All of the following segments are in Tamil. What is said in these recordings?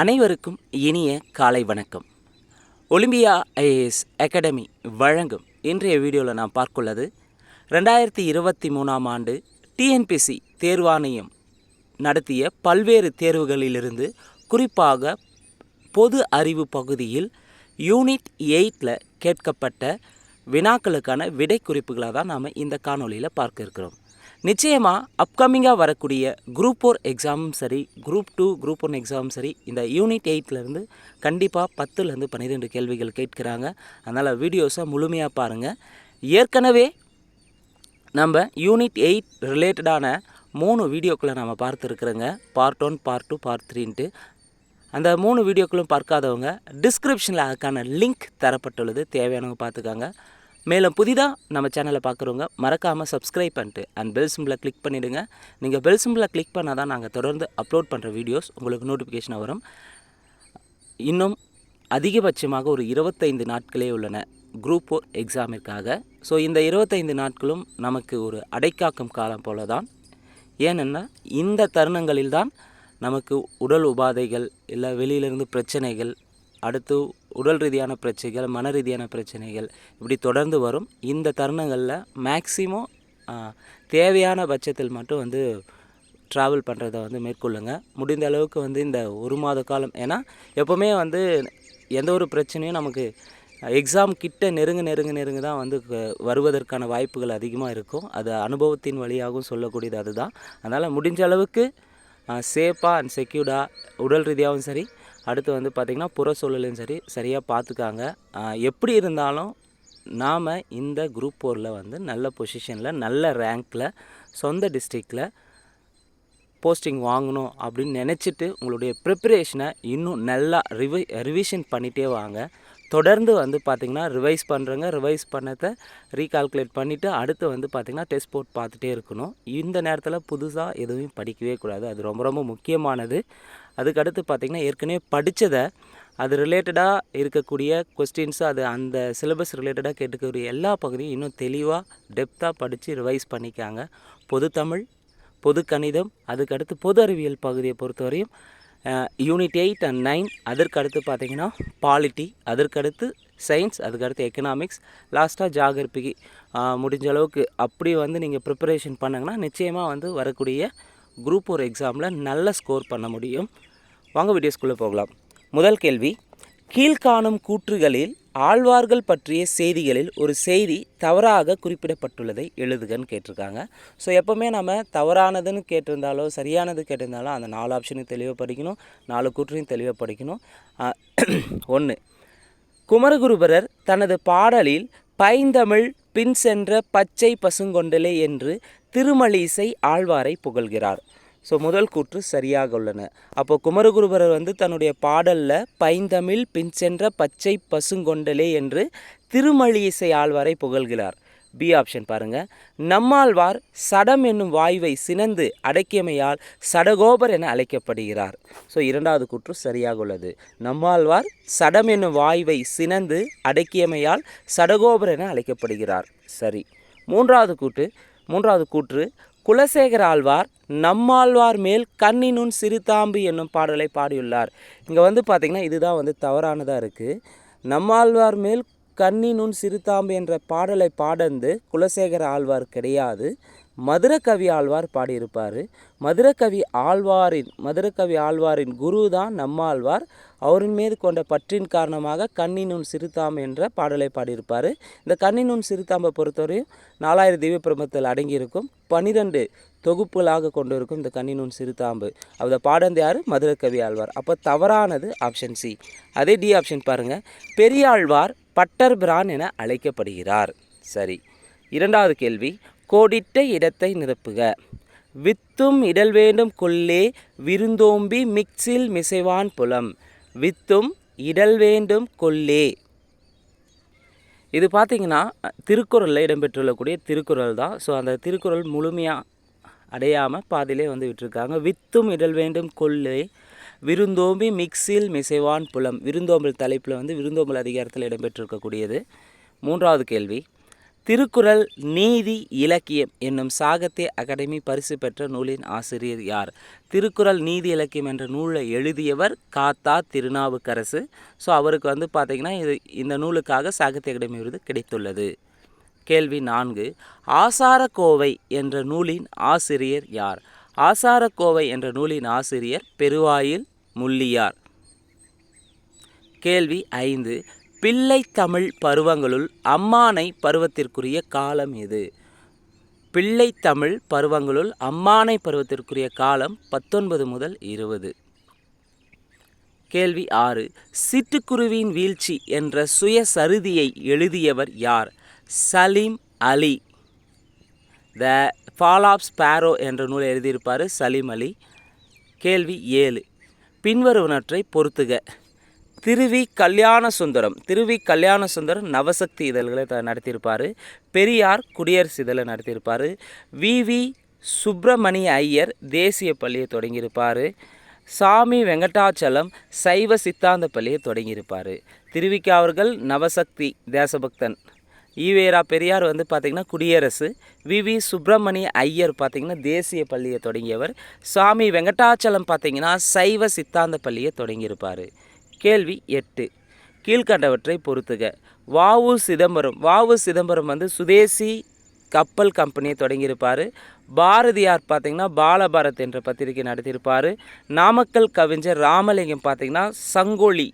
அனைவருக்கும் இனிய காலை வணக்கம். ஒலிம்பியா ஐஏஎஸ் அகாடமி வழங்கும் இன்றைய வீடியோவில் நாம் பார்க்குள்ளது 2023ஆம் ஆண்டு டிஎன்பிஎஸ்சி தேர்வாணையம் நடத்திய பல்வேறு தேர்வுகளிலிருந்து குறிப்பாக பொது அறிவு பகுதியில் யூனிட் 8ல் கேட்கப்பட்ட வினாக்களுக்கான விடை குறிப்புகளாக தான் நாம் இந்த காணொலியில் பார்க்க இருக்கிறோம். நிச்சயமாக அப்கமிங்காக வரக்கூடிய குரூப் 4 எக்ஸாமும் சரி, குரூப் 2 குரூப் 1 எக்ஸாமும் சரி, இந்த யூனிட் 8லேருந்து கண்டிப்பாக 10லேருந்து 12 கேள்விகள் கேட்குறாங்க. அதனால் வீடியோஸை முழுமையாக பாருங்கள். ஏற்கனவே நம்ம யூனிட் 8 ரிலேட்டடான 3 வீடியோக்களை நம்ம பார்த்துருக்குறோங்க. பார்ட் 1, பார்ட் 2, பார்ட் 3ன்ட்டு. அந்த 3 வீடியோக்களும் பார்க்காதவங்க டிஸ்கிரிப்ஷனில் அதுக்கான லிங்க் தரப்பட்டுள்ளது, தேவையானவங்க பார்த்துக்காங்க. மேலும் புதிதாக நம்ம சேனலை பார்க்குறவங்க மறக்காமல் சப்ஸ்கிரைப் பண்ணிட்டு அண்ட் பெல் சிம்பிளை கிளிக் பண்ணிவிடுங்க. நீங்கள் பெல் சிம்பிளை கிளிக் பண்ணால் தான் நாங்கள் தொடர்ந்து அப்லோட் பண்ணுற வீடியோஸ் உங்களுக்கு நோட்டிஃபிகேஷனாக வரும். இன்னும் அதிகபட்சமாக ஒரு 25 நாட்களே உள்ளன குரூப் 4 எக்ஸாமிற்காக. ஸோ இந்த 25 நாட்களும் நமக்கு ஒரு அடைக்காக்கும் காலம் போல தான். ஏனென்னா இந்த தருணங்களில் தான் நமக்கு உடல் உபாதைகள், இல்லை வெளியிலிருந்து பிரச்சனைகள், அடுத்து உடல் ரீதியான பிரச்சனைகள், மன ரீதியான பிரச்சனைகள் இப்படி தொடர்ந்து வரும். இந்த தருணங்களில் மேக்ஸிமம் தேவையான பட்சத்தில் மட்டும் ட்ராவல் பண்ணுறதை மேற்கொள்ளுங்க. முடிந்த அளவுக்கு இந்த ஒரு மாத காலம், ஏன்னா எப்போவுமே எந்த ஒரு பிரச்சனையும் நமக்கு எக்ஸாம் கிட்ட நெருங்க தான் வருவதற்கான வாய்ப்புகள் அதிகமாக இருக்கும். அது அனுபவத்தின் வழியாகவும் சொல்லக்கூடியது அதுதான். அதனால் முடிஞ்ச அளவுக்கு சேஃபாக அண்ட் செக்யூர்டாக உடல் ரீதியாகவும் சரி, அடுத்து பார்த்திங்கன்னா புற சூழலையும் சரி சரியாக பார்த்துக்காங்க. எப்படி இருந்தாலும் நாம் இந்த குரூப் 4ல் நல்ல பொசிஷனில், நல்ல ரேங்க்கில், சொந்த டிஸ்ட்ரிக்டில் போஸ்டிங் வாங்கணும் அப்படின்னு நினச்சிட்டு உங்களுடைய ப்ரிப்பரேஷனை இன்னும் நல்லா ரிவிஷன் பண்ணிகிட்டே வாங்க. தொடர்ந்து பார்த்திங்கன்னா ரிவைஸ் பண்ணதை ரீகால்குலேட் பண்ணிவிட்டு அடுத்து பார்த்திங்கன்னா டெஸ்ட் போட்டு பார்த்துட்டே இருக்கணும். இந்த நேரத்தில் புதுசாக எதுவும் படிக்கவே கூடாது. அது ரொம்ப ரொம்ப முக்கியமானது. அதுக்கடுத்து பார்த்திங்கன்னா ஏற்கனவே படித்ததை அது ரிலேட்டடாக இருக்கக்கூடிய கொஸ்டின்ஸு, அது அந்த சிலபஸ் ரிலேட்டடாக கேட்டுக்கக்கூடிய எல்லா பகுதியும் இன்னும் தெளிவாக டெப்த்தாக படித்து ரிவைஸ் பண்ணிக்காங்க. பொது தமிழ், பொது கணிதம், அதுக்கடுத்து பொது அறிவியல் பகுதியை பொறுத்தவரையும் யூனிட் 8 அண்ட் 9, அதற்கடுத்து பார்த்திங்கன்னா பாலிட்டி, அதற்கடுத்து சயின்ஸ், அதுக்கடுத்து எக்கனாமிக்ஸ், லாஸ்ட்டாக ஜாகிரபி. முடிஞ்ச அளவுக்கு அப்படி நீங்கள் ப்ரிப்பரேஷன் பண்ணிங்கன்னா நிச்சயமாக வரக்கூடிய குரூப் 4 எக்ஸாமில் நல்ல ஸ்கோர் பண்ண முடியும். வாங்க வீடியோஸ்குள்ளே போகலாம். முதல் கேள்வி, கீழ்காணும் கூற்றுகளில் ஆழ்வார்கள் பற்றிய செய்திகளில் ஒரு செய்தி தவறாக குறிப்பிடப்பட்டுள்ளதை எழுதுகன்னு கேட்டிருக்காங்க. ஸோ எப்போவுமே நம்ம தவறானதுன்னு கேட்டிருந்தாலோ சரியானது கேட்டிருந்தாலோ அந்த 4 ஆப்ஷனையும் தெளிவாக படிக்கணும், 4 கூற்றையும் தெளிவாக படிக்கணும். 1, குமரகுருபரர் தனது பாடலில் பைந்தமிழ் பின் சென்ற பச்சை பசுங்கொண்டலே என்று திருமழிசை ஆழ்வாரை புகழ்கிறார். ஸோ முதல் கூற்று சரியாக உள்ளன. அப்போது குமரகுருபரர் தன்னுடைய பாடலில் பைந்தமிழ் பின் சென்ற பச்சை பசுங்கொண்டலே என்று திருமழிசை ஆழ்வாரை புகழ்கிறார். பி ஆப்ஷன் பாருங்கள். நம்மாழ்வார் சடம் என்னும் வாயுவை சினந்து அடக்கியமையால் சடகோபர் என அழைக்கப்படுகிறார். ஸோ இரண்டாவது கூற்று சரியாக உள்ளது. நம்மாழ்வார் சடம் என்னும் வாயுவை சினந்து அடக்கியமையால் சடகோபர் என அழைக்கப்படுகிறார். சரி. மூன்றாவது கூற்று குலசேகர ஆழ்வார் நம்மாழ்வார் மேல் கண்ணினுன் சிறுதாம்பு என்னும் பாடலை பாடியுள்ளார். இங்கே பார்த்திங்கன்னா இதுதான் தவறானதாக இருக்குது. நம்மாழ்வார் மேல் கண்ணினுன் சிறுதாம்பு என்ற பாடலை பாடந்து குலசேகர ஆழ்வார் கிடையாது, மதுரகவி ஆழ்வார் பாடியிருப்பார். மதுரகவி ஆழ்வாரின் குரு தான் நம்மாழ்வார். அவரின் மீது கொண்ட பற்றின் காரணமாக கண்ணினுன் சிறுதாம்பு என்ற பாடலை பாடியிருப்பார். இந்த கண்ணினுன் சிறுதாம்பை பொறுத்தவரையும் 4000 திவ்ய பிரபந்தத்தில் அடங்கியிருக்கும். 12 தொகுப்புகளாக கொண்டு இருக்கும் இந்த கண்ணினுன் சிறுதாம்பு. அதை பாடந்து யார்? மதுரகவி ஆழ்வார். அப்போ தவறானது ஆப்ஷன் சி. அதே டி ஆப்ஷன் பாருங்கள். பெரியாழ்வார் பட்டர் பிரான் என அழைக்கப்படுகிறார். சரி. இரண்டாவது கேள்வி, கோடிட்ட இடத்தை நிரப்புக. வித்தும் இடல் வேண்டும் கொல்லே விருந்தோம்பி மிக்சில் மிசைவான் புலம். வித்தும் இடல் வேண்டும் கொல்லே. இது பார்த்திங்கன்னா திருக்குறளில் இடம்பெற்றுள்ளக்கூடிய திருக்குறள் தான். ஸோ அந்த திருக்குறள் முழுமையாக அடையாமல் பாதியிலே விட்டுருக்காங்க. வித்தும் இடல் வேண்டும் கொல்லே விருந்தோம்பி மிக்சில் மிசைவான் புலம். விருந்தோம்பல் தலைப்பில் விருந்தோம்பல் அதிகாரத்தில் இடம்பெற்றிருக்கக்கூடியது. மூன்றாவது கேள்வி, திருக்குறள் நீதி இலக்கியம் என்னும் சாகித்ய அகாடமி பரிசு பெற்ற நூலின் ஆசிரியர் யார்? திருக்குறள் நீதி இலக்கியம் என்ற நூலை எழுதியவர் காத்தா திருநாவுக்கரசு. ஸோ அவருக்கு வந்து பார்த்திங்கன்னா இந்த நூலுக்காக சாகித்ய அகாடமி விருது கிடைத்துள்ளது. கேள்வி 4. ஆசாரக்கோவை என்ற நூலின் ஆசிரியர் யார்? ஆசாரக்கோவை என்ற நூலின் ஆசிரியர் பெருவாயில் முள்ளியார். கேள்வி 5. பிள்ளை தமிழ் பருவங்களுள் அம்மானை பருவத்திற்குரிய காலம் எது? பிள்ளை தமிழ் பருவங்களுள் அம்மானை பருவத்திற்குரிய காலம் 19 முதல் 20. கேள்வி 6. சிட்டுக்குருவியின் வீழ்ச்சி என்ற சுயசரிதியை எழுதியவர் யார்? சலீம் அலி. த ஃபால் ஆஃப் ஸ்பேரோ என்ற நூலை எழுதியிருப்பார் சலீம் அலி. கேள்வி 7. பின்வருவனற்றை பொறுத்துக. திருவி கல்யாண சுந்தரம் நவசக்தி இதழ்களை நடத்தியிருப்பார். பெரியார் குடியரசு இதழை நடத்தியிருப்பார். வி சுப்பிரமணிய ஐயர் தேசிய பள்ளியை தொடங்கியிருப்பார். சாமி வெங்கடாச்சலம் சைவ சித்தாந்த பள்ளியை தொடங்கியிருப்பார். திருவிக்கா அவர்கள் நவசக்தி தேசபக்தன். ஈவேரா பெரியார் வந்து பார்த்திங்கன்னா குடியரசு. வி சுப்பிரமணிய ஐயர் பார்த்திங்கன்னா தேசிய பள்ளியை தொடங்கியவர். சாமி வெங்கடாச்சலம் பார்த்திங்கன்னா சைவ சித்தாந்த பள்ளியை தொடங்கியிருப்பார். கேள்வி 8. கீழ்கண்டவற்றை பொறுத்துக. வாவு சிதம்பரம் வந்து சுதேசி கப்பல் கம்பெனியை தொடங்கியிருப்பார். பாரதியார் பார்த்திங்கன்னா பாலபாரத் என்ற பத்திரிகை நடத்தியிருப்பார். நாமக்கல் கவிஞர் ராமலிங்கம் பார்த்திங்கன்னா சங்கொலி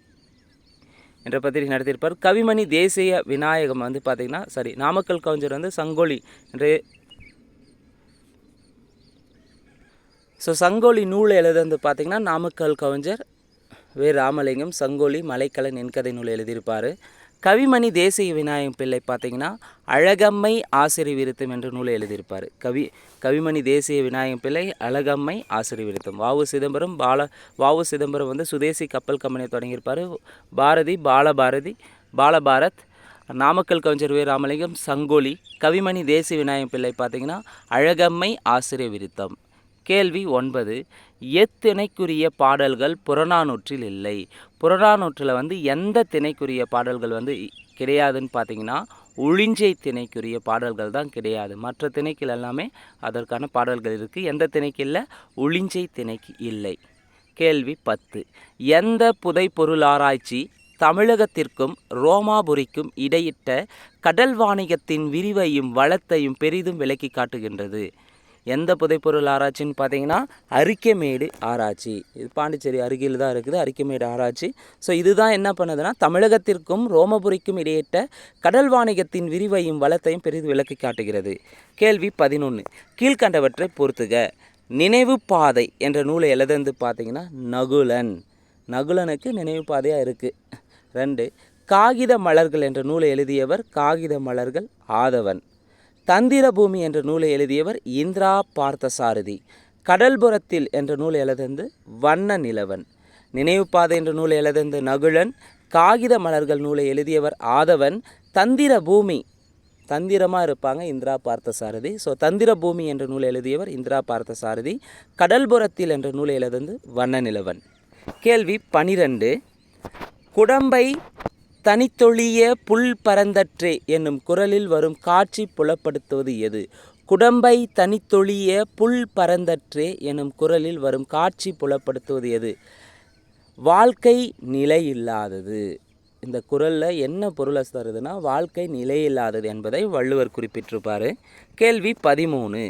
என்ற பத்திரிகை நடத்தியிருப்பார். கவிமணி தேசிய விநாயகம் வந்து பார்த்திங்கன்னா நாமக்கல் கவிஞர் வந்து சங்கொலி என்று சங்கொலி நூலை எழுதுந்து பார்த்திங்கன்னா நாமக்கல் கவிஞர் ராமலிங்கம் சங்கொலி மலைக்கலன் என்கதை நூல் எழுதியிருப்பார். கவிமணி தேசிய விநாயகம் பிள்ளை பார்த்திங்கன்னா அழகம்மை ஆசிரிய விருத்தம் என்ற நூலை எழுதியிருப்பார். கவிமணி தேசிய விநாயகம் பிள்ளை அழகம்மை ஆசிரிய விருத்தம். வாவு சிதம்பரம் வந்து சுதேசி கப்பல் கம்பெனியை தொடங்கியிருப்பார். பாலபாரத். நாமக்கல் கவிஞர் ராமலிங்கம் சங்கொலி. கவிமணி தேசிய விநாயகம் பிள்ளை பார்த்திங்கன்னா அழகம்மை ஆசிரிய விருத்தம். கேள்வி 9. எத்திணைக்குரிய பாடல்கள் புறநானூற்றில் இல்லை? புறநானூற்றில் வந்து எந்த திணைக்குரிய பாடல்கள் வந்து கிடையாதுன்னு பார்த்தீங்கன்னா ஒழிஞ்சை திணைக்குரிய பாடல்கள் தான் கிடையாது. மற்ற திணைக்கில் எல்லாமே அதற்கான பாடல்கள் இருக்குது. எந்த திணைக்கு இல்லை? ஒழிஞ்சை திணைக்கு இல்லை. கேள்வி 10. எந்த புதைப்பொருள் ஆராய்ச்சி தமிழகத்திற்கும் ரோமாபுரிக்கும் இடையிட்ட கடல் வாணிகத்தின் விரிவையும் வளத்தையும் பெரிதும் விளக்கி காட்டுகின்றது? எந்த புதைப்பொருள் ஆராய்ச்சின்னு பார்த்தீங்கன்னா அரிக்கமேடு ஆராய்ச்சி. இது பாண்டிச்சேரி அருகில் தான் இருக்குது, அரிக்கமேடு ஆராய்ச்சி. ஸோ இதுதான் என்ன பண்ணுதுன்னா தமிழகத்திற்கும் ரோமபுரிக்கும் இடையிட்ட கடல் வாணிகத்தின் விரிவையும் வளத்தையும் பெரிதும் விளக்கி காட்டுகிறது. கேள்வி 11. கீழ்கண்டவற்றை பொறுத்துக. நினைவு பாதை என்ற நூலை எழுதுந்து பார்த்தீங்கன்னா நகுலனுக்கு நினைவு பாதையாக இருக்குது. 2. காகித மலர்கள் என்ற நூலை எழுதியவர் காகித மலர்கள் ஆதவன். தந்திர பூமி என்ற நூலை எழுதியவர் இந்திரா பார்த்தசாரதி. கடல்புறத்தில் என்ற நூலை எழுதந்து வண்ண நிலவன். நினைவு பாதை என்ற நூலை எழுதந்து நகுலன். காகித மலர்கள் நூலை எழுதியவர் ஆதவன். தந்திர பூமி தந்திரமாக இருப்பாங்க இந்திரா பார்த்தசாரதி. ஸோ தந்திர பூமி என்ற நூலை எழுதியவர் இந்திரா பார்த்தசாரதி. கடல்புறத்தில் என்ற நூலை எழுதந்து வண்ண நிலவன். கேள்வி 12. குடம்பை தனித்தொழிய புல் பரந்தற்றே என்னும் குறளில் வரும் காட்சி புலப்படுத்துவது எது? குடம்பை தனித்தொழிய புல் பரந்தற்றே எனும் குறளில் வரும் காட்சி புலப்படுத்துவது எது? வாழ்க்கை நிலையில்லாதது. இந்த குறளில் என்ன பொருளை தருதுன்னா வாழ்க்கை நிலையில்லாதது என்பதை வள்ளுவர் குறிப்பிட்டிருப்பார். கேள்வி 13.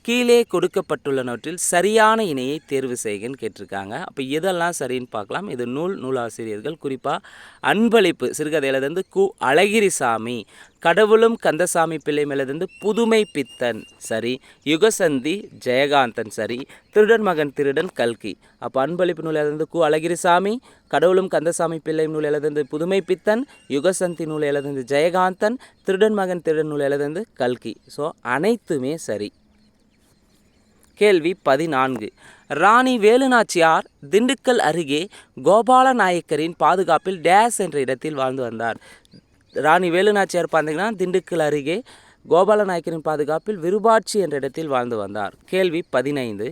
கீழே கொடுக்கப்பட்டுள்ளனவற்றில் சரியான இணையை தேர்வு செய்கன்னு கேட்டிருக்காங்க. அப்போ இதெல்லாம் சரின்னு பார்க்கலாம். இது நூலாசிரியர்கள் குறிப்பாக அன்பளிப்பு சிறுகதையிலிருந்து அழகிரிசாமி. கடவுளும் கந்தசாமி பிள்ளை மேலிருந்து புதுமை பித்தன் சரி. யுகசந்தி ஜெயகாந்தன் சரி. திருடன் மகன் திருடன் கல்கி. அப்போ அன்பளிப்பு நூல் எழுதிருந்து அழகிரிசாமி. கடவுளும் கந்தசாமி பிள்ளை நூல் எழுதிருந்து புதுமை பித்தன். யுகசந்தி நூல் எழுதிருந்து ஜெயகாந்தன். திருடன் மகன் திருடன் நூல் எழுதிருந்து கல்கி. ஸோ அனைத்துமே சரி. கேள்வி 14. ராணி வேலுநாச்சியார் திண்டுக்கல் அருகே கோபாலநாயக்கரின் பாதுகாப்பில் டேஸ் என்ற இடத்தில் வாழ்ந்து வந்தார். ராணி வேலுநாச்சியார் பார்த்தீங்கன்னா திண்டுக்கல் அருகே கோபாலநாயக்கரின் பாதுகாப்பில் விருபாட்சி என்ற இடத்தில் வாழ்ந்து வந்தார். கேள்வி 15.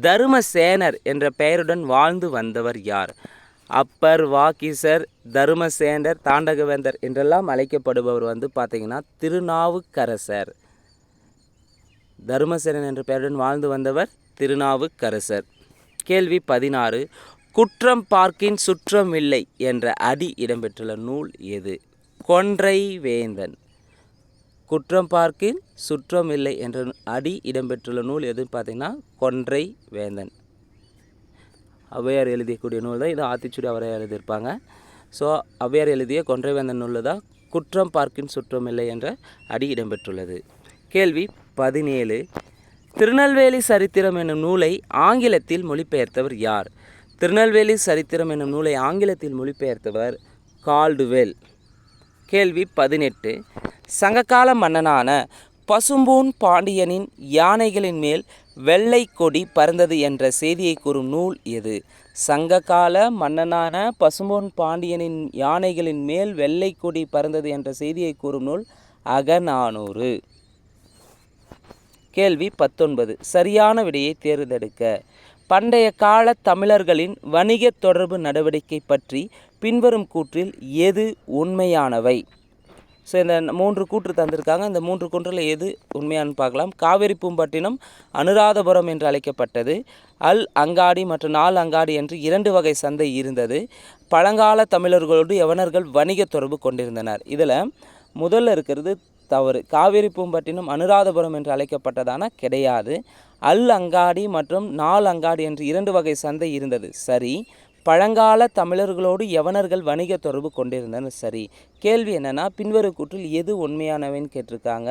தருமசேனர் என்ற பெயருடன் வாழ்ந்து வந்தவர் யார்? அப்பர், வாகீசர், தருமசேனர், தாண்டகவேந்தர் என்றெல்லாம் அழைக்கப்படுபவர் வந்து பார்த்திங்கன்னா திருநாவுக்கரசர். தருமசேனன் என்ற பெயருடன் வாழ்ந்து வந்தவர் திருநாவுக்கரசர். கேள்வி 16. குற்றம் பார்க்கின் சுற்றம் இல்லை என்ற அடி இடம்பெற்றுள்ள நூல் எது? கொன்றை வேந்தன். குற்றம் பார்க்கின் சுற்றம் இல்லை என்ற அடி இடம்பெற்றுள்ள நூல் எதுன்னு பார்த்தீங்கன்னா கொன்றை வேந்தன். ஔவையார் எழுதியக்கூடிய நூல் தான் இது. ஆத்திச்சூடி அவரே எழுதியிருப்பாங்க. ஸோ ஔவையார் எழுதிய கொன்றை வேந்தன் நூலில் தான் குற்றம் பார்க்கின் சுற்றம் இல்லை என்ற அடி இடம்பெற்றுள்ளது. கேள்வி 17. திருநெல்வேலி சரித்திரம் என்னும் நூலை ஆங்கிலத்தில் மொழிபெயர்த்தவர் யார்? திருநெல்வேலி சரித்திரம் என்னும் நூலை ஆங்கிலத்தில் மொழிபெயர்த்தவர் கால்டுவெல். கேள்வி 18. சங்ககால மன்னனான பசும்பூன் பாண்டியனின் யானைகளின் மேல் வெள்ளை கொடி பறந்தது என்ற செய்தியை கூறும் நூல் எது? சங்ககால மன்னனான பசும்பூன் பாண்டியனின் யானைகளின் மேல் வெள்ளை கொடி பறந்தது என்ற செய்தியை கூறும் நூல் அகநானூறு. கேள்வி 19. சரியான விடையை தேர்ந்தெடுக்க. பண்டைய கால தமிழர்களின் வணிக தொடர்பு நடவடிக்கை பற்றி பின்வரும் கூற்றில் எது உண்மையானவை? ஸோ இந்த 3 கூற்று தந்திருக்காங்க. இந்த 3 கூற்றில் எது உண்மையானு பார்க்கலாம். காவிரி பூம்பட்டினம் அனுராதபுரம் என்று அழைக்கப்பட்டது. அல் அங்காடி மற்றும் நால் அங்காடி என்று 2 வகை சந்தை இருந்தது. பழங்கால தமிழர்களோடு யவனர்கள் வணிக தொடர்பு கொண்டிருந்தனர். இதில் முதல்ல இருக்கிறது தவறு. காவிரி பூம்பட்டினம் அனுராதபுரம் என்று அழைக்கப்பட்டதான கிடையாது. அல் அங்காடி மற்றும் நால் அங்காடி என்று 2 வகை சந்தை இருந்தது. சரி. பழங்கால தமிழர்களோடு யவனர்கள் வணிக தொடர்பு கொண்டிருந்தனர். சரி. கேள்வி என்னென்னா பின்வரும் கூற்றில் எது உண்மையானவைன்னு கேட்டிருக்காங்க.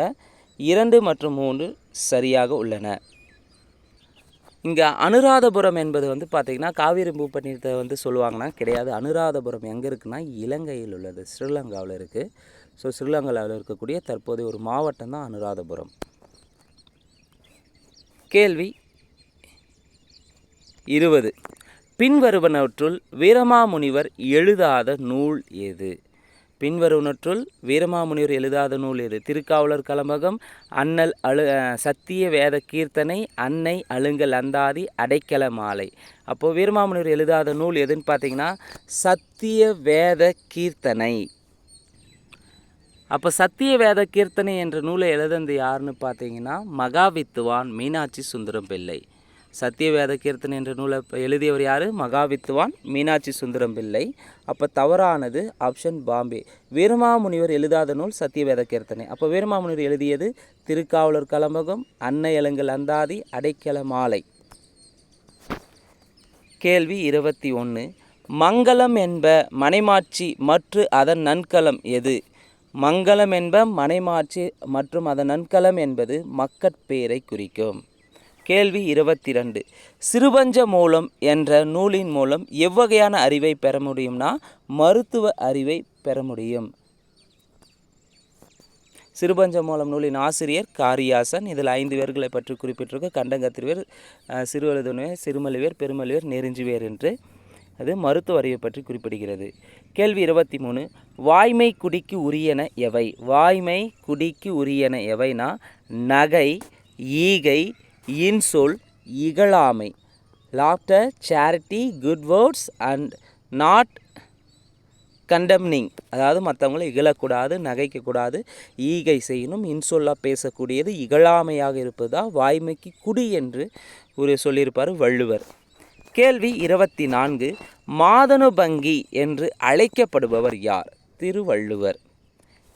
2 மற்றும் 3 சரியாக உள்ளன. இங்கே அனுராதபுரம் என்பது வந்து பார்த்திங்கன்னா காவிரி பூம்பட்டினத்தை வந்து சொல்லுவாங்கன்னா கிடையாது. அனுராதபுரம் எங்கே இருக்குன்னா இலங்கையில் உள்ளது, ஸ்ரீலங்காவில் இருக்குது. ஸோ ஸ்ரீலங்காவில் இருக்கக்கூடிய தற்போதைய ஒரு மாவட்டம் தான் அனுராதபுரம். கேள்வி 20. பின்வருவனவற்றுள் வீரமாமுனிவர் எழுதாத நூல் எது? பின்வருவனற்றுள் வீரமாமுனிவர் எழுதாத நூல் எது? திருக்காவலர் கலம்பகம், அண்ணல் சத்திய வேத கீர்த்தனை, அன்னை அழுங்கல் அந்தாதி, அடைக்கல மாலை. அப்போது வீரமாமுனிவர் எழுதாத நூல் எதுன்னு பார்த்தீங்கன்னா சத்திய வேத கீர்த்தனை. அப்போ சத்திய வேத கீர்த்தனை என்ற நூலை எழுதந்து யாருன்னு பார்த்தீங்கன்னா மகாவித்துவான் மீனாட்சி சுந்தரம் பிள்ளை. சத்திய வேத கீர்த்தனை என்ற நூலை எழுதியவர் யார்? மகாவித்துவான் மீனாட்சி சுந்தரம் பிள்ளை. அப்போ தவறானது ஆப்ஷன் பாம்பே. வீரமாமுனிவர் எழுதாத நூல் சத்திய வேத கீர்த்தனை. அப்போ வீரமாமுனிவர் எழுதியது திருக்காவலர் கலம்பகம், அன்னை அழுங்கல் அந்தாதி, அடைக்கல மாலை. கேள்வி 21. மங்களம் என்ப மனைமாட்சி மற்றும் அதன் நன்கலம் எது? மங்களம் என்ப மனைமாட்சி மற்றும் அதன் நன்கலம் என்பது மக்கட்பேரை குறிக்கும். கேள்வி 22. சிறுபஞ்ச மூலம் என்ற நூலின் மூலம் எவ்வகையான அறிவை பெற முடியும்னா மருத்துவ அறிவை பெற முடியும். சிறுபஞ்ச மூலம் நூலின் ஆசிரியர் காரியாசன். இதில் 5 பேர்களை பற்றி குறிப்பிட்டிருக்கு. கண்டங்கத்திரிவேர், சிறுவழுதுணையர், சிறுமலிவேர், பெருமலிவேர், நெருஞ்சுவேர் என்று. அது மருத்துவ அறிவை பற்றி குறிப்பிடுகிறது. கேள்வி 23. வாய்மை குடிக்கு உரியன எவை? வாய்மை குடிக்கு உரியன எவைனா நகை, ஈகை, இன்சொல், இகழாமை. Laughter, charity, good words and not condemning. அதாவது மற்றவங்களை இகழக்கூடாது, நகைக்கக்கூடாது, ஈகை செய்யணும், இன்சொல்லாக பேசக்கூடியது, இகழாமையாக இருப்பது தான் வாய்மைக்கு குடி என்று சொல்லியிருப்பார் வள்ளுவர். கேள்வி 24. மாதனுபங்கி என்று அழைக்கப்படுபவர் யார்? திருவள்ளுவர்.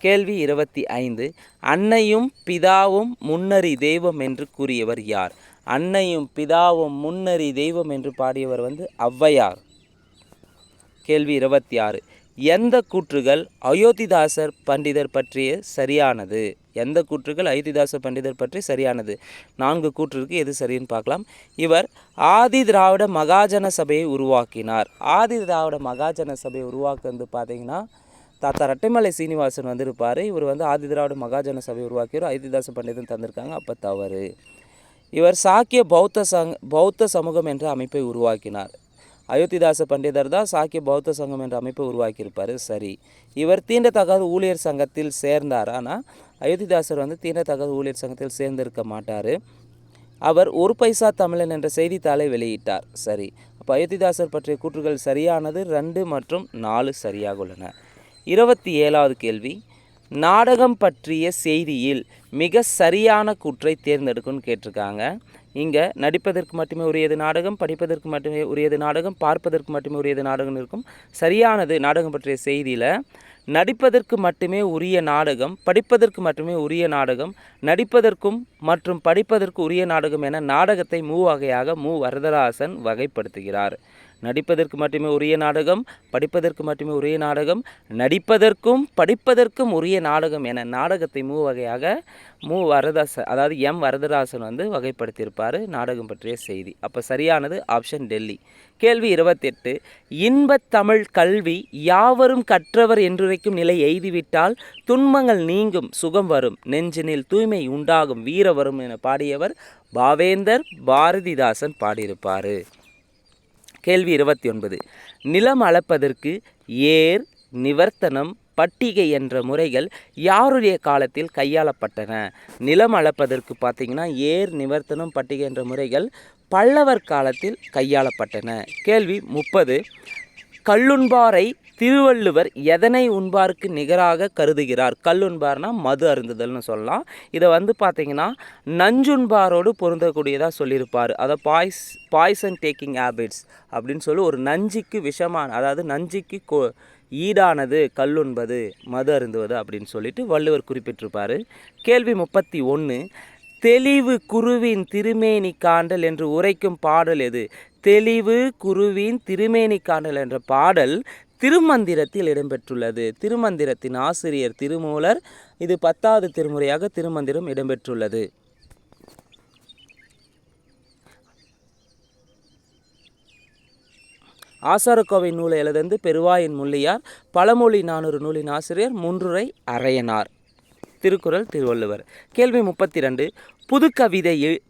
கேள்வி 25. அன்னையும் பிதாவும் முன்னறி தெய்வம் என்று கூறியவர் யார்? அன்னையும் பிதாவும் முன்னறி தெய்வம் என்று பாடியவர் வந்து ஔவையார். கேள்வி 26. எந்த கூற்றுகள் அயோத்திதாசர் பண்டிதர் பற்றிய சரியானது? எந்த கூற்றுகள் அயோத்திதாசர் பண்டிதர் பற்றி சரியானது? 4 கூற்றுக்கு எது சரின்னு பார்க்கலாம். இவர் ஆதி திராவிட மகாஜன சபையை உருவாக்கினார். ஆதி திராவிட மகாஜன சபையை உருவாக்குறது பார்த்தீங்கன்னா தாத்தா ரெட்டைமலை சீனிவாசன் வந்திருப்பார். இவர் வந்து ஆதி திராவிட மகாஜன சபையை உருவாக்கியவர். அயோத்திதாச பண்டிதன் தந்திருக்காங்க. அப்போ தவறு. இவர் சாக்கிய பௌத்த சமூகம் என்ற அமைப்பை உருவாக்கினார். அயோத்திதாச பண்டிதர் தான் சாக்கிய பௌத்த சங்கம் என்ற அமைப்பை உருவாக்கியிருப்பார். சரி. இவர் தீண்டத்தகாத ஊழியர் சங்கத்தில் சேர்ந்தார். ஆனால் அயோத்திதாசர் வந்து தீண்டத்தகாத ஊழியர் சங்கத்தில் சேர்ந்திருக்க மாட்டார். அவர் 1 பைசா தமிழன் என்ற செய்தித்தாளை வெளியிட்டார். சரி. அப்போ அயோத்திதாசர் பற்றிய கூற்றுகள் சரியானது 2 மற்றும் 4 சரியாக உள்ளன. 27வது கேள்வி, நாடகம் பற்றிய செய்தியில் மிக சரியான கூற்றை தேர்ந்தெடுக்கும்னு கேட்டிருக்காங்க. இங்கே நடிப்பதற்கு மட்டுமே உரியது நாடகம், படிப்பதற்கு மட்டுமே உரியது நாடகம், பார்ப்பதற்கு மட்டுமே உரியது நாடகம் இருக்கும். சரியானது நாடகம் பற்றிய செய்தியில் நடிப்பதற்கு மட்டுமே உரிய நாடகம், படிப்பதற்கு மட்டுமே உரிய நாடகம், நடிப்பதற்கும் மற்றும் படிப்பதற்கு உரிய நாடகம் என நாடகத்தை மூவகையாக வரதராசன் வகைப்படுத்துகிறார். நடிப்பதற்கு மட்டுமே உரிய நாடகம், படிப்பதற்கு மட்டுமே உரிய நாடகம், நடிப்பதற்கும் படிப்பதற்கும் உரிய நாடகம் என நாடகத்தை மூவகையாக வரதராசன் வந்து வகைப்படுத்தியிருப்பார் நாடகம் பற்றிய செய்தி. அப்போ சரியானது ஆப்ஷன் டெல்லி. கேள்வி 28, இன்பத் தமிழ் கல்வி யாவரும் கற்றவர் என்றுரைக்கும் நிலை எய்திவிட்டால் துன்பங்கள் நீங்கும் சுகம் வரும், நெஞ்சினில் தூய்மை உண்டாகும் வீர வரும் என பாடியவர் பாவேந்தர் பாரதிதாசன் பாடியிருப்பார். கேள்வி 29, நிலம் அளப்பதற்கு ஏர், நிவர்த்தனம், பட்டிகை என்ற முறைகள் யாருடைய காலத்தில் கையாளப்பட்டன? நிலம் அளப்பதற்கு பார்த்திங்கன்னா ஏர், நிவர்த்தனம், பட்டிகை என்ற முறைகள் பல்லவர் காலத்தில் கையாளப்பட்டன. கேள்வி 30, கல்லுண்பாரை திருவள்ளுவர் எதனை உண்பாருக்கு நிகராக கருதுகிறார்? கல்லுண்பார்னா மது அருந்துதல்னு சொல்லலாம். இதை வந்து பார்த்திங்கன்னா நஞ்சுண்பாரோடு பொருந்தக்கூடியதாக சொல்லியிருப்பார். அதை பாய்சன் டேக்கிங் ஹேபிட்ஸ் அப்படின்னு சொல்லி ஒரு நஞ்சுக்கு விஷமான, அதாவது நஞ்சுக்கு ஈடானது கல்லுண்பது, மது அருந்துவது அப்படின்னு சொல்லிட்டு வள்ளுவர் குறிப்பிட்டிருப்பார். கேள்வி 31, தெளிவு குருவின் திருமேனி காண்டல் என்று உரைக்கும் பாடல் எது? தெளிவு குருவின் திருமேனி காண்டல் என்ற பாடல் திருமந்திரத்தில் இடம்பெற்றுள்ளது. திருமந்திரத்தின் ஆசிரியர் திருமூலர். இது 10வது திருமுறையாக திருமந்திரம் இடம்பெற்றுள்ளது. ஆசாரக்கோவை நூலை எழுதந்து பெருவாயின் முள்ளியார். பழமொழி 400 நூலின் ஆசிரியர் முன்றுரை அரையனார். திருக்குறள் திருவள்ளுவர். கேள்வி 32,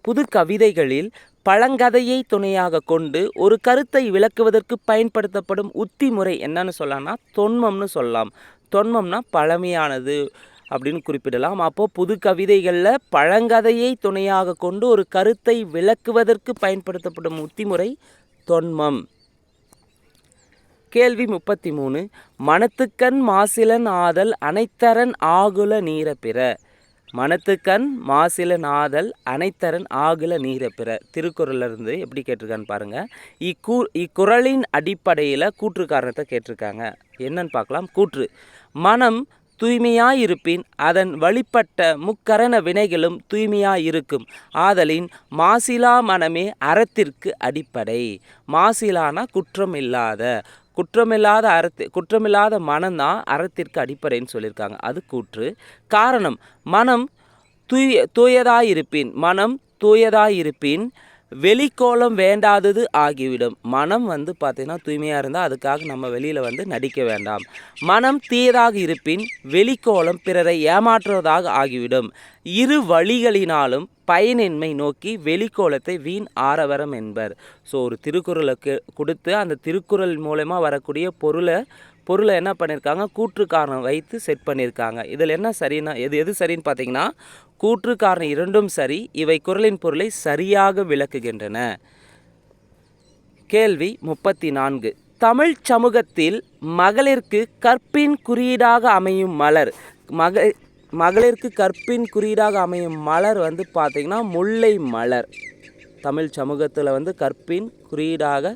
புது கவிதைகளில் பழங்கதையை துணையாக கொண்டு ஒரு கருத்தை விளக்குவதற்கு பயன்படுத்தப்படும் உத்தி முறை என்னன்னு சொல்லலாம்னா தொன்மம்னு சொல்லலாம். தொன்மம்னா பழமையானது அப்படின்னு குறிப்பிடலாம். அப்போது புது கவிதைகளில் பழங்கதையை துணையாக கொண்டு ஒரு கருத்தை விளக்குவதற்கு பயன்படுத்தப்படும் உத்திமுறை தொன்மம். கேள்வி 33, மனத்துக்கண் மாசிலன் ஆதல் அனைத்தரன் ஆகுல நீர பிற. மனத்துக்கண் மாசிலன் ஆதல் அனைத்தரன் ஆகுல நீர பிற. திருக்குறளிலிருந்து எப்படி கேட்டிருக்கான்னு பாருங்கள். இக்குறளின் அடிப்படையில் கூற்று காரணத்தை கேட்டிருக்காங்க. என்னன்னு பார்க்கலாம். கூற்று, மனம் தூய்மையாயிருப்பின் அதன் வழிபட்ட முக்கரண வினைகளும் தூய்மையாயிருக்கும் ஆதலின் மாசிலா மனமே அறத்திற்கு அடிப்படை. மாசிலானா குற்றமில்லாத மனம்தான் அறத்திற்கு அடிப்படைன்னு சொல்லியிருக்காங்க. அது கூற்று. காரணம், மனம் தூயதாயிருப்பின் வெளிக்கோலம் வேண்டாதது ஆகிவிடும். மனம் வந்து பார்த்திங்கன்னா தூய்மையாக இருந்தால் அதுக்காக நம்ம வெளியில் நடிக்க வேண்டாம். மனம் தீயதாக இருப்பின் வெளிக்கோலம் பிறரை ஏமாற்றுவதாக ஆகிவிடும். இரு வழிகளினாலும் பயனின்மை நோக்கி வெளிக்கோலத்தை வீண் ஆரவரம் என்பர். ஸோ ஒரு திருக்குறளுக்கு கொடுத்து அந்த திருக்குறள் மூலமா வரக்கூடிய பொருளை என்ன பண்ணியிருக்காங்க, கூற்று காரணம் வைத்து செட் பண்ணியிருக்காங்க. இதில் என்ன சரின்னா எது சரின்னு பார்த்தீங்கன்னா கூற்று காரணம் இரண்டும் சரி. இவை குறளின் பொருளை சரியாக விளக்குகின்றன. கேள்வி 34, தமிழ் சமூகத்தில் மகளிருக்கு கற்பின் குறியீடாக அமையும் மலர். மகளிருக்கு கற்பின் குறியீடாக அமையும் மலர் வந்து பார்த்திங்கன்னா முல்லை மலர். தமிழ் சமூகத்தில் கற்பின் குறியீடாக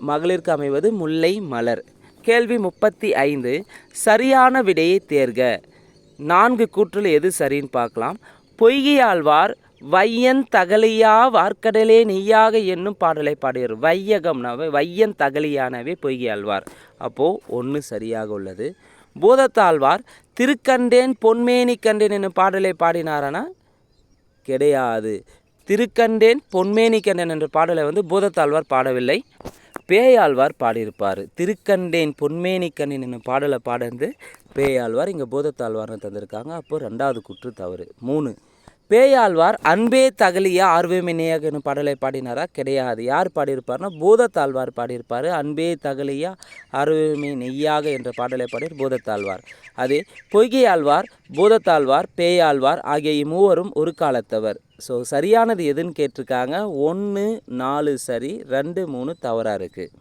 மகளிருக்கு அமைவது முல்லை மலர். கேள்வி 35, சரியான விடையை தேர்க. 4 கூற்றில் எது சரின்னு பார்க்கலாம். பொய்கையாழ்வார் வையன் தகலியா வார்க்கடலே நெய்யாக என்னும் பாடலை பாடியவர். வையகம்னாவே வையன் தகலியானவே பொய்கையாழ்வார். அப்போது 1 சரியாக உள்ளது. பூதத்தாழ்வார் திருக்கண்டேன் பொன்மேனி கண்டேன் என்னும் பாடலை பாடினாரானா கிடையாது. திருக்கண்டேன் பொன்மேனி கண்டேன் என்ற பாடலை பூதத்தாழ்வார் பாடவில்லை, பேயாழ்வார் பாடியிருப்பார். திருக்கண்டேன் பொன்மேனி கண்டேன் என்னும் பாடலை பாடந்து பேயாழ்வார், இங்கே பூதத்தாழ்வார்னு தந்திருக்காங்க. அப்போது 2வது கூற்று தவறு. 3, பேயாழ்வார் அன்பே தகலிய ஆர்வமே நேயாக என்னும் பாடலை பாடினாரா? கிடையாது. யார் பாடியிருப்பார்னா பூதத்தாழ்வார் பாடியிருப்பார். அன்பே தகலிய ஆர்வமே நெய்யாக என்ற பாடலை பாடியர் பூதத்தாழ்வார். அதே பொய்கையாழ்வார், பூதத்தாழ்வார், பேயாழ்வார் ஆகிய இம்மூவரும் ஒரு காலத்தவர். ஸோ சரியானது எதுன்னு கேட்டிருக்காங்க. 1, 4 சரி, 2, 3 தவறாக இருக்குது.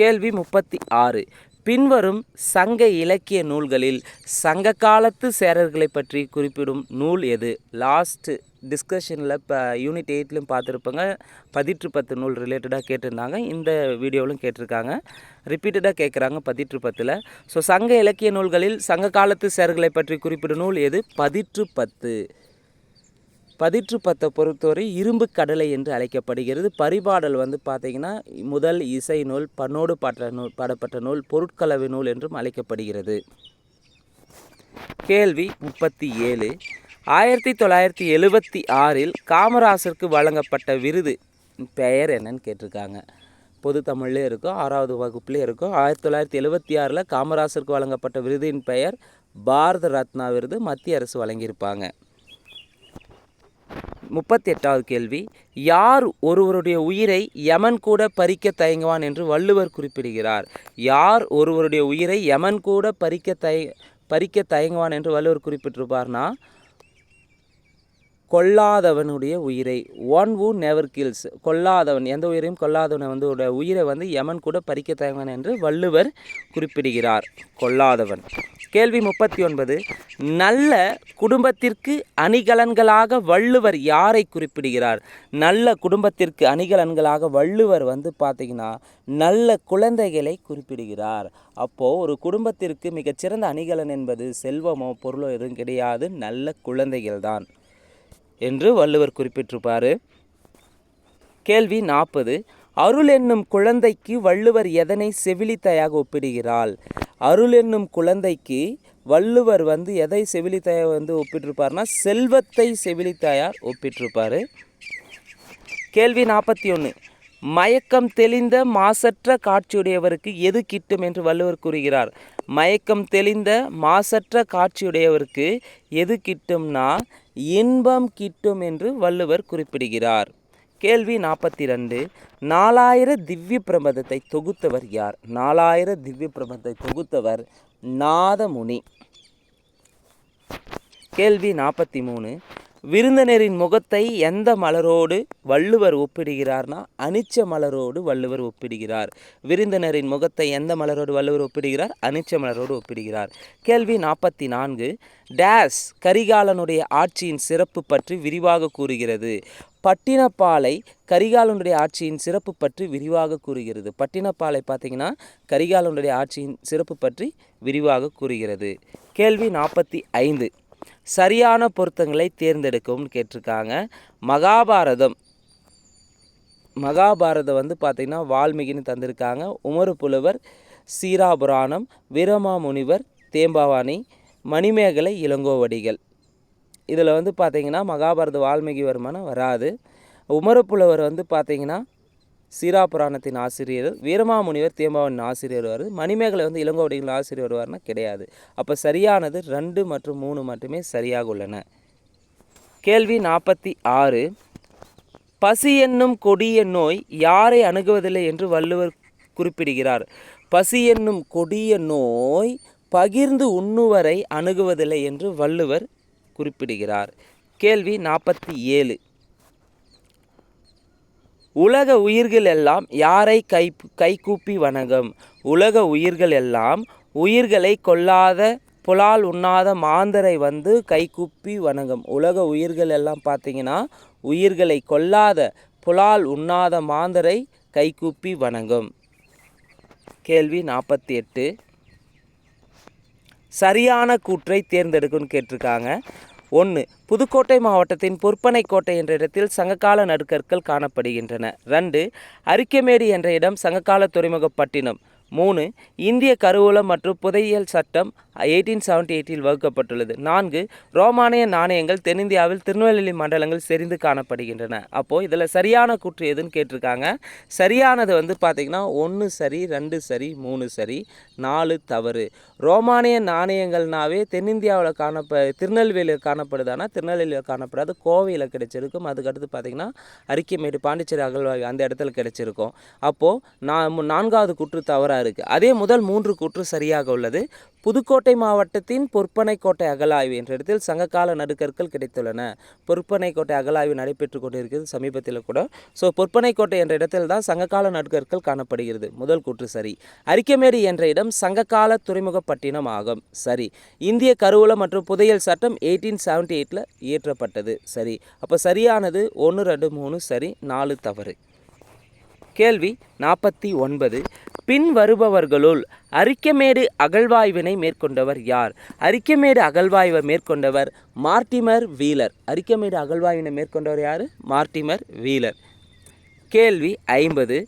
கேள்வி 36. பின்வரும் சங்க இலக்கிய நூல்களில் சங்க காலத்து சேரர்களை பற்றி குறிப்பிடும் நூல் எது? லாஸ்ட் டிஸ்கஷனில் இப்போ யூனிட் 8லையும் பார்த்துருப்பாங்க. 10 நூல் ரிலேட்டடாக கேட்டிருந்தாங்க. இந்த வீடியோவிலும் கேட்டிருக்காங்க. ரிப்பீட்டடாக கேட்குறாங்க 10. ஸோ சங்க இலக்கிய நூல்களில் சங்க காலத்து சேரர்களை பற்றி குறிப்பிடும் நூல் எது? 10 பொறுத்தவரை இரும்பு கடலை என்று அழைக்கப்படுகிறது. பரிபாடல் பார்த்திங்கன்னா முதல் இசை நூல், பண்ணோடு பாடப்பட்ட நூல், பொருட்கலவை நூல் என்றும் அழைக்கப்படுகிறது. கேள்வி 37. 1976 காமராசருக்கு வழங்கப்பட்ட விருது பெயர் என்னன்னு கேட்டிருக்காங்க. பொது தமிழ்லே இருக்கும், 6வது வகுப்புலேயே இருக்கும். 1976 காமராசருக்கு வழங்கப்பட்ட விருதின் பெயர் பாரத ரத்னா விருது. மத்திய அரசு வழங்கியிருப்பாங்க. 38வது கேள்வி. யார் ஒருவருடைய உயிரை யமன் கூட பறிக்க தயங்குவான் என்று வள்ளுவர் குறிப்பிடுகிறார்? யார் ஒருவருடைய உயிரை யமன் கூட பறிக்க தயங்குவான் என்று வள்ளுவர் குறிப்பிட்டிருப்பார்னா கொல்லாதவனுடைய உயிரை. One who never kills. கொல்லாதவன், எந்த உயிரையும் கொல்லாதவன் உயிரை யமன் கூட பறிக்க தயங்குவான் என்று வள்ளுவர் குறிப்பிடுகிறார். கொல்லாதவன். கேள்வி 39. நல்ல குடும்பத்திற்கு அணிகலன்களாக வள்ளுவர் யாரை குறிப்பிடுகிறார்? நல்ல குடும்பத்திற்கு அணிகலன்களாக வள்ளுவர் பார்த்திங்கன்னா நல்ல குழந்தைகளை குறிப்பிடுகிறார். அப்போது ஒரு குடும்பத்திற்கு மிகச்சிறந்த அணிகலன் என்பது செல்வமோ பொருளோ எதுவும் கிடையாது, நல்ல குழந்தைகள் தான் என்று வள்ளுவர் குறிப்பிட்டிருப்பார். கேள்வி 40. அருள் என்னும் குழந்தைக்கு வள்ளுவர் எதனை செவிலித்தாயாக ஒப்பிடுகிறாள்? அருள் என்னும் குழந்தைக்கு வள்ளுவர் எதை செவிலித்தாயாக ஒப்பிட்டிருப்பார்னா செல்வத்தை செவிலித்தாயார் ஒப்பிட்டிருப்பார். கேள்வி 41. மயக்கம் தெளிந்த மாசற்ற காட்சியுடையவருக்கு எது கிட்டும் என்று வள்ளுவர் கூறுகிறார்? மயக்கம் தெளிந்த மாசற்ற காட்சியுடையவருக்கு எது கிட்டும்னா இன்பம் கிட்டும் என்று வள்ளுவர் குறிப்பிடுகிறார். கேள்வி 42. 4000 திவ்ய பிரபந்தத்தை தொகுத்தவர் யார்? 4000 திவ்ய பிரபந்தத்தை தொகுத்தவர் நாதமுனி. கேள்வி 43. விருந்தினரின் முகத்தை எந்த மலரோடு வள்ளுவர் ஒப்பிடுகிறார்னா அனிச்ச மலரோடு வள்ளுவர் ஒப்பிடுகிறார். விருந்தினரின் முகத்தை எந்த மலரோடு வள்ளுவர் ஒப்பிடுகிறார்? அனிச்ச மலரோடு ஒப்பிடுகிறார். கேள்வி 44. டேஸ் கரிகாலனுடைய ஆட்சியின் சிறப்பு பற்றி விரிவாக கூறுகிறது? பட்டினப்பாலை கரிகாலனுடைய ஆட்சியின் சிறப்பு பற்றி விரிவாக கூறுகிறது. பட்டினப்பாலை பார்த்திங்கன்னா கரிகாலனுடைய ஆட்சியின் சிறப்பு பற்றி விரிவாக கூறுகிறது. கேள்வி 45. சரியான பொருத்தங்களை தேர்ந்தெடுக்கவும் கேட்டிருக்காங்க. மகாபாரதம் பார்த்திங்கன்னா வால்மீகின்னு தந்திருக்காங்க. உமறு புலவர், சீராபுராணம், வீரமாமுனிவர், தேம்பாவாணி, மணிமேகலை, இளங்கோவடிகள். இதில் பார்த்திங்கன்னா மகாபாரத வால்மீகி வர்மனை வராது. உமரப்புலவர் பார்த்திங்கன்னா சீராபுராணத்தின் ஆசிரியர், வீரமாமுனிவர் தேம்பாவனின் ஆசிரியர் வருவார், மணிமேகலை இளங்கோவடிகளின் ஆசிரியர் வருவார்னா கிடையாது. அப்போ சரியானது 2 மற்றும் 3 மட்டுமே சரியாக உள்ளன. கேள்வி 46. பசி என்னும் கொடிய நோய் யாரை அணுகுவதில்லை என்று வள்ளுவர் குறிப்பிடுகிறார்? பசி என்னும் கொடிய நோய் பகிர்ந்து உண்ணுவரை அணுகுவதில்லை என்று வள்ளுவர் குறிப்பிடுகிறார். கேள்வி 47. உலக உயிர்கள் எல்லாம் யாரை கைகூப்பி வணங்கும்? உலக உயிர்கள் எல்லாம் உயிர்களை கொல்லாத புலால் உண்ணாத மாந்தரை கைகூப்பி வணங்கும். உலக உயிர்கள் எல்லாம் பார்த்திங்கன்னா உயிர்களை கொல்லாத புலால் உண்ணாத மாந்தரை கைகூப்பி வணங்கும். கேள்வி 48. சரியான கூற்றை தேர்ந்தெடுக்குன்னு கேட்டிருக்காங்க. 1. புதுக்கோட்டை மாவட்டத்தின் பொற்பனைக்கோட்டை என்ற இடத்தில் சங்ககால நடுக்கற்கள் காணப்படுகின்றன. 2. அரிக்கமேடு என்ற இடம் சங்ககால துறைமுகப்பட்டினம். 3. இந்திய கருவூலம் மற்றும் புதையியல் சட்டம் 1878 வகுக்கப்பட்டுள்ளது. 4 ரோமானிய நாணயங்கள் தென்னிந்தியாவில் திருநெல்வேலி மண்டலங்கள் செறிந்து காணப்படுகின்றன. அப்போது இதில் சரியான கூற்று எதுன்னு கேட்டிருக்காங்க. சரியானது வந்து பார்த்திங்கன்னா 1 சரி, 2 சரி, 3 சரி, 4 தவறு. ரோமானிய நாணயங்கள்னாவே தென்னிந்தியாவில் திருநெல்வேலியில் காணப்படுதானா? திருநெல்வேலியில் காணப்படாது, கோவையில் கிடைச்சிருக்கும். அதுக்கடுத்து பார்த்திங்கன்னா அரிக்கமேடு, பாண்டிச்சேரி அகழ்வாய்வு அந்த இடத்துல கிடைச்சிருக்கும். அப்போது 4வது கூற்று தவறாக இருக்குது. அதே முதல் 3 கூற்று சரியாக உள்ளது. புதுக்கோட்டை மாவட்டத்தின் பொற்பனைக்கோட்டை அகழாய்வு என்ற இடத்தில் சங்ககால நடுக்கற்கள் கிடைத்துள்ளன. பொற்பனைக்கோட்டை அகழாய்வு நடைபெற்று கொண்டிருக்கிறது சமீபத்தில் கூட. ஸோ பொற்பனைக்கோட்டை என்ற இடத்தில் தான் சங்ககால நடுக்கற்கள் காணப்படுகிறது. முதல் கூற்று சரி. அரிக்கமேடு என்ற இடம் சங்ககால துறைமுகப்பட்டினம் ஆகும். சரி. இந்திய கருவூல மற்றும் புதையல் சட்டம் 1878 இயற்றப்பட்டது. சரி. அப்போ சரியானது 1, 2, 3 சரி, 4 தவறு. கேள்வி 49. பின் வருபவர்களுள் அரிக்கமேடு அகழ்வாய்வினை மேற்கொண்டவர் யார்? அரிக்கமேடு அகழ்வாய்வை மேற்கொண்டவர் மார்ட்டிமர் வீலர். அரிக்கமேடு அகழ்வாய்வினை மேற்கொண்டவர் யார்? மார்ட்டிமர் வீலர். கேள்வி 50.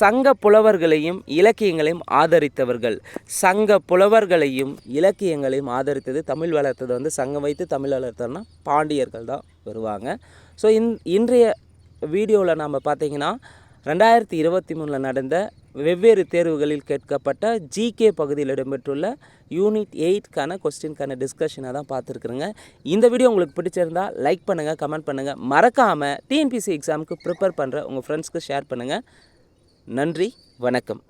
சங்க புலவர்களையும் இலக்கியங்களையும் ஆதரித்தவர்கள். சங்க புலவர்களையும் இலக்கியங்களையும் ஆதரித்தது, தமிழ் வளர்த்தது வந்து சங்கம் வைத்து தமிழ் வளர்த்ததுன்னா பாண்டியர்கள் தான் வருவாங்க. ஸோ இன்றைய வீடியோவில் நாம் பார்த்திங்கன்னா 2023 நடந்த வெவ்வேறு தேர்வுகளில் கேட்கப்பட்ட ஜிகே பகுதியில் இடம்பெற்றுள்ள யூனிட் 8க்கான கொஸ்டின்கான டிஸ்கஷனை தான் பார்த்துருக்குறேங்க. இந்த வீடியோ உங்களுக்கு பிடிச்சிருந்தால் லைக் பண்ணுங்கள், கமெண்ட் பண்ணுங்கள். மறக்காமல் டிஎன்பிசி எக்ஸாமுக்கு ப்ரிப்பேர் பண்ணுற உங்கள் ஃப்ரெண்ட்ஸ்க்கு ஷேர் பண்ணுங்கள். நன்றி, வணக்கம்.